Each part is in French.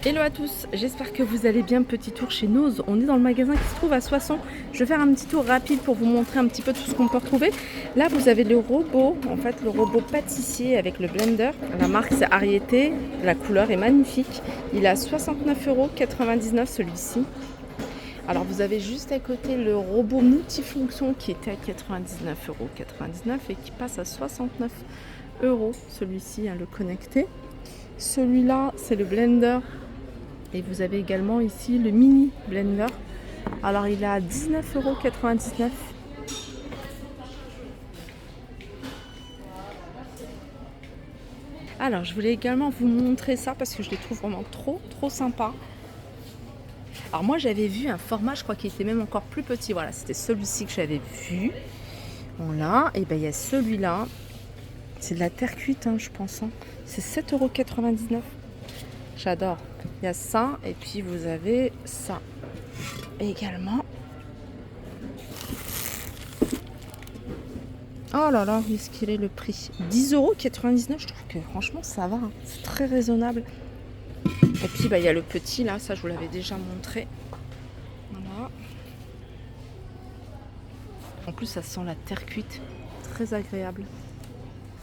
Hello à tous, j'espère que vous allez bien. Petit tour chez Nose, on est dans le magasin qui se trouve à Soissons. Je vais faire un petit tour rapide pour vous montrer un petit peu tout ce qu'on peut retrouver. Là vous avez le robot, en fait le robot pâtissier avec le blender. La marque c'est Ariete, la couleur est magnifique. Il est à 69,99 € celui-ci. Alors vous avez juste à côté le robot multifonction qui était à 99,99 € et qui passe à 69 € celui-ci, le connecté. Celui-là c'est le blender. Et vous avez également ici le mini blender. Alors il est à 19,99 €. Alors je voulais également vous montrer ça parce que je les trouve vraiment trop sympas. Alors moi j'avais vu un format, je crois qu'il était même encore plus petit. Voilà, c'était celui-ci que j'avais vu. Voilà, et bien il y a celui-là. C'est de la terre cuite, je pense. C'est 7,99 €. J'adore. Il y a ça et puis vous avez ça également. Oh là là, où est-ce qu'il est le prix? 10,99 €. Je trouve que franchement ça va. C'est très raisonnable. Et puis il y a le petit là, ça je vous l'avais déjà montré. Voilà. En plus ça sent la terre cuite. Très agréable.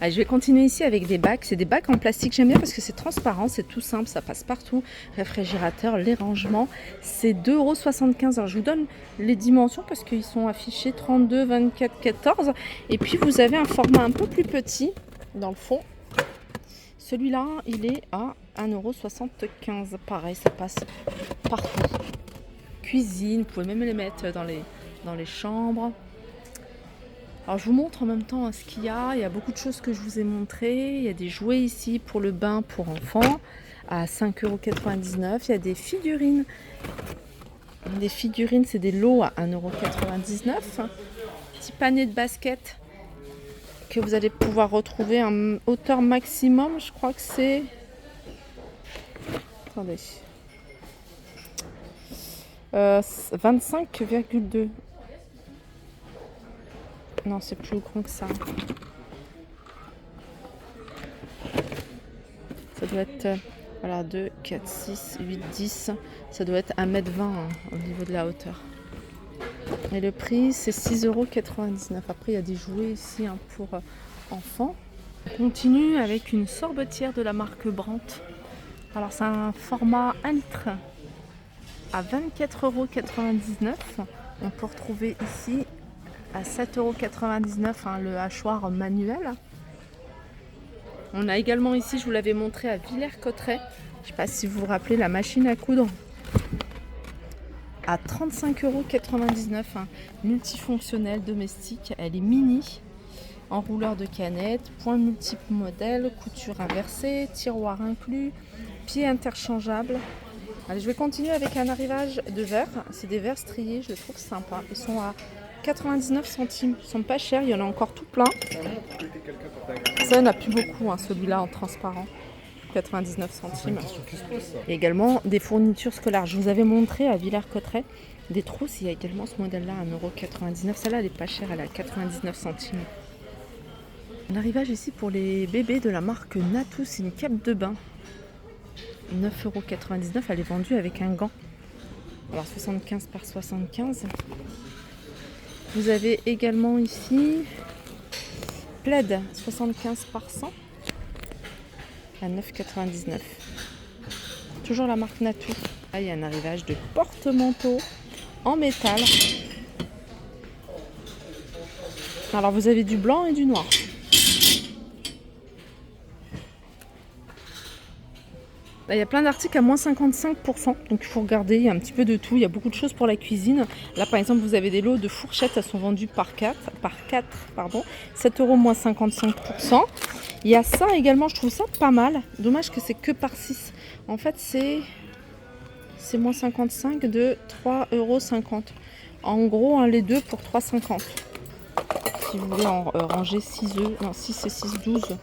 Allez, je vais continuer ici avec des bacs. C'est des bacs en plastique. J'aime bien parce que c'est transparent, c'est tout simple, ça passe partout. Réfrigérateur, les rangements, c'est 2,75 €. Alors, je vous donne les dimensions parce qu'ils sont affichés 32, 24, 14. Et puis, vous avez un format un peu plus petit dans le fond. Celui-là, il est à 1,75 €. Pareil, ça passe partout. Cuisine, vous pouvez même les mettre dans les chambres. Alors je vous montre en même temps ce qu'il y a. Il y a beaucoup de choses que je vous ai montrées. Il y a des jouets ici pour le bain pour enfants à 5,99 €. Il y a des figurines. Des figurines, c'est des lots à 1,99 €. Petit panier de basket que vous allez pouvoir retrouver en hauteur maximum. Je crois que c'est... Attendez. 25,2. Non, c'est plus grand que ça. Ça doit être, voilà, 2, 4, 6, 8, 10. Ça doit être 1,20 m au niveau de la hauteur. Et le prix, c'est 6,99 €. Après, il y a des jouets ici pour enfants. On continue avec une sorbetière de la marque Brandt. Alors, c'est un format 1 litre à 24,99 €. On peut retrouver ici à 7,99 € le hachoir manuel. On a également ici, je vous l'avais montré à Villers-Cotterêts, je ne sais pas si vous vous rappelez, la machine à coudre à 35,99 €, multifonctionnelle, domestique. Elle est mini, enrouleur de canettes, points multiples modèles, couture inversée, tiroir inclus, pieds interchangeables. Allez, je vais continuer avec un arrivage de verres. C'est des verres striés, je les trouve sympas. Ils sont à 99 centimes. Ils sont pas chers, il y en a encore tout plein. Ça, il n'y en a plus beaucoup, celui-là en transparent. 99 centimes. Et également des fournitures scolaires. Je vous avais montré à Villers-Cotterêts des trousses. Il y a également ce modèle-là à 1,99 €. Celle-là, elle n'est pas chère, elle est à 99 centimes. Un arrivage ici pour les bébés de la marque Natou. C'est une cape de bain. 9,99 €. Elle est vendue avec un gant. Alors 75 par 75. Vous avez également ici plaid 75 par 100 à 9,99 €. Toujours la marque Natou. Là, il y a un arrivage de porte-manteau en métal. Alors vous avez du blanc et du noir. Là, il y a plein d'articles à moins 55%, donc il faut regarder, il y a un petit peu de tout, il y a beaucoup de choses pour la cuisine. Là par exemple vous avez des lots de fourchettes, elles sont vendues par 4, 7 € moins 55%. Il y a ça également, je trouve ça pas mal, dommage que c'est que par 6. En fait c'est moins 55 de 3,50 €. En gros les deux pour 3,50 €. Si vous voulez en ranger 6 œufs, non 6 et 6, 12.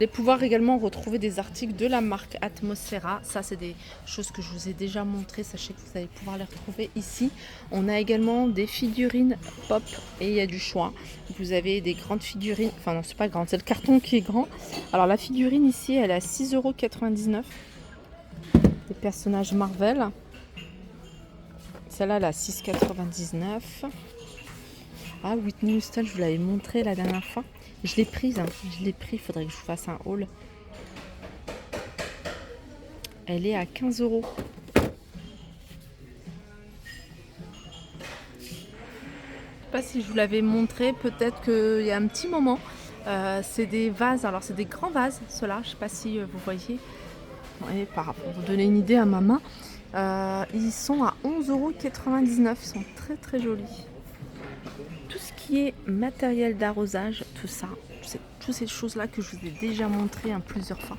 Vous allez pouvoir également retrouver des articles de la marque Atmosfera. Ça, c'est des choses que je vous ai déjà montrées. Sachez que vous allez pouvoir les retrouver ici. On a également des figurines pop et il y a du choix. Vous avez des grandes figurines. Enfin non, c'est pas grand, c'est le carton qui est grand. Alors la figurine ici, elle est à 6,99 €. Des personnages Marvel. Celle-là, elle est à 6,99 €. Ah, Whitney Houston, je vous l'avais montré la dernière fois. Je l'ai prise, hein. Je l'ai pris, il faudrait que je vous fasse un haul. Elle est à 15 €. Je sais pas si je vous l'avais montré, peut-être qu'il y a un petit moment. C'est des vases, alors c'est des grands vases, ceux-là, je sais pas si vous voyez. Ouais, pour vous donner une idée à ma main, ils sont à 11,99 €. Ils sont très très jolis. Tout ce qui est matériel d'arrosage, tout ça, toutes ces choses-là que je vous ai déjà montré plusieurs fois,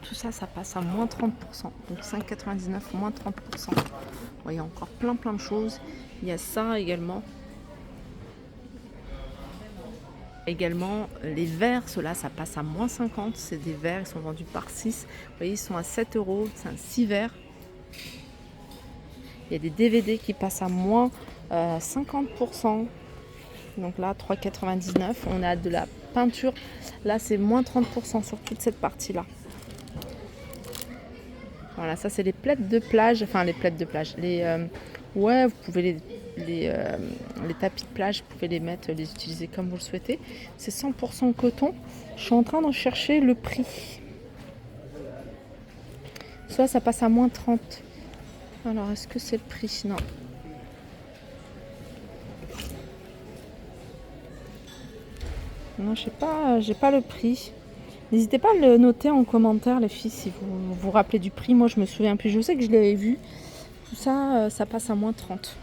tout ça, ça passe à moins 30%. Donc 5,99 €, moins 30%. Vous voyez, encore plein de choses. Il y a ça également. Également, les verres, ceux-là, ça passe à moins 50. C'est des verres, ils sont vendus par 6. Vous voyez, ils sont à 7 €. C'est un 6 verres. Il y a des DVD qui passent à moins 50%. Donc là, 3,99 €. On a de la peinture. Là, c'est moins 30% sur toute cette partie-là. Voilà, ça, c'est les plaids de plage. Enfin, les plaids de plage. Ouais, vous pouvez les tapis de plage, vous pouvez les mettre, les utiliser comme vous le souhaitez. C'est 100% coton. Je suis en train de chercher le prix. Soit ça passe à moins 30. Alors, est-ce que c'est le prix? Non. Non, j'ai pas le prix. N'hésitez pas à le noter en commentaire, les filles, si vous vous rappelez du prix. Moi, je me souviens plus. Je sais que je l'avais vu. Tout ça, ça passe à moins 30.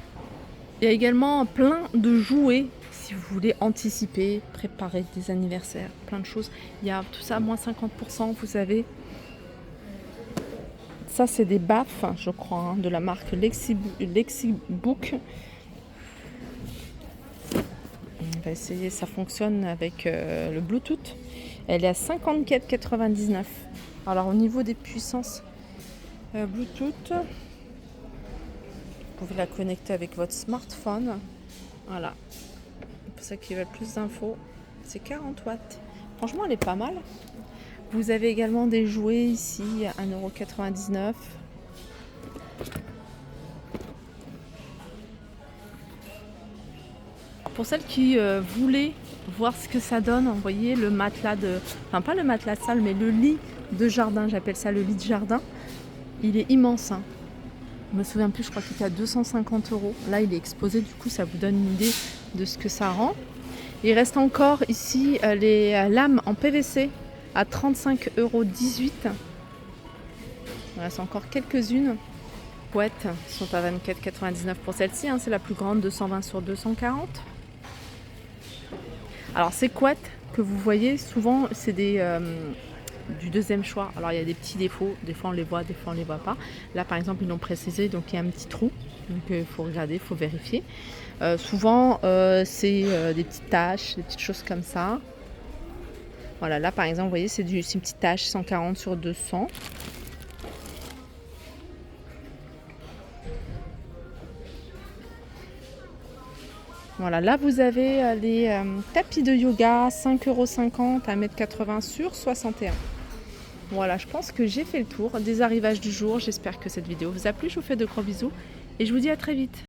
Il y a également plein de jouets, si vous voulez anticiper, préparer des anniversaires, plein de choses. Il y a tout ça à moins 50%, vous savez. Ça, c'est des baffes, je crois, de la marque Lexibook. On va essayer, ça fonctionne avec le Bluetooth. Elle est à 54,99 €. Alors au niveau des puissances Bluetooth, vous pouvez la connecter avec votre smartphone. Voilà. Pour ceux qui veulent plus d'infos, c'est 40 watts. Franchement, elle est pas mal. Vous avez également des jouets ici à 1,99 €. Pour celles qui voulaient voir ce que ça donne, vous voyez le matelas enfin pas le matelas de salle, mais le lit de jardin, j'appelle ça le lit de jardin. Il est immense, hein. Je me souviens plus, je crois qu'il était à 250 €. Là, il est exposé, du coup, ça vous donne une idée de ce que ça rend. Il reste encore ici les lames en PVC à 35,18 €. Il reste encore quelques-unes. Couettes sont à 24,99 € pour celle-ci, hein, c'est la plus grande, 220 sur 240. Alors ces couettes que vous voyez, souvent c'est du deuxième choix. Alors il y a des petits défauts, des fois on les voit, des fois on les voit pas. Là par exemple ils l'ont précisé, donc il y a un petit trou, donc il faut regarder, il faut vérifier. Souvent c'est des petites taches, des petites choses comme ça. Voilà, là par exemple vous voyez c'est une petite tache 140 sur 200. Voilà, là vous avez les tapis de yoga, 5,50 € à 1,80 m sur 61. Voilà, je pense que j'ai fait le tour des arrivages du jour. J'espère que cette vidéo vous a plu. Je vous fais de gros bisous et je vous dis à très vite.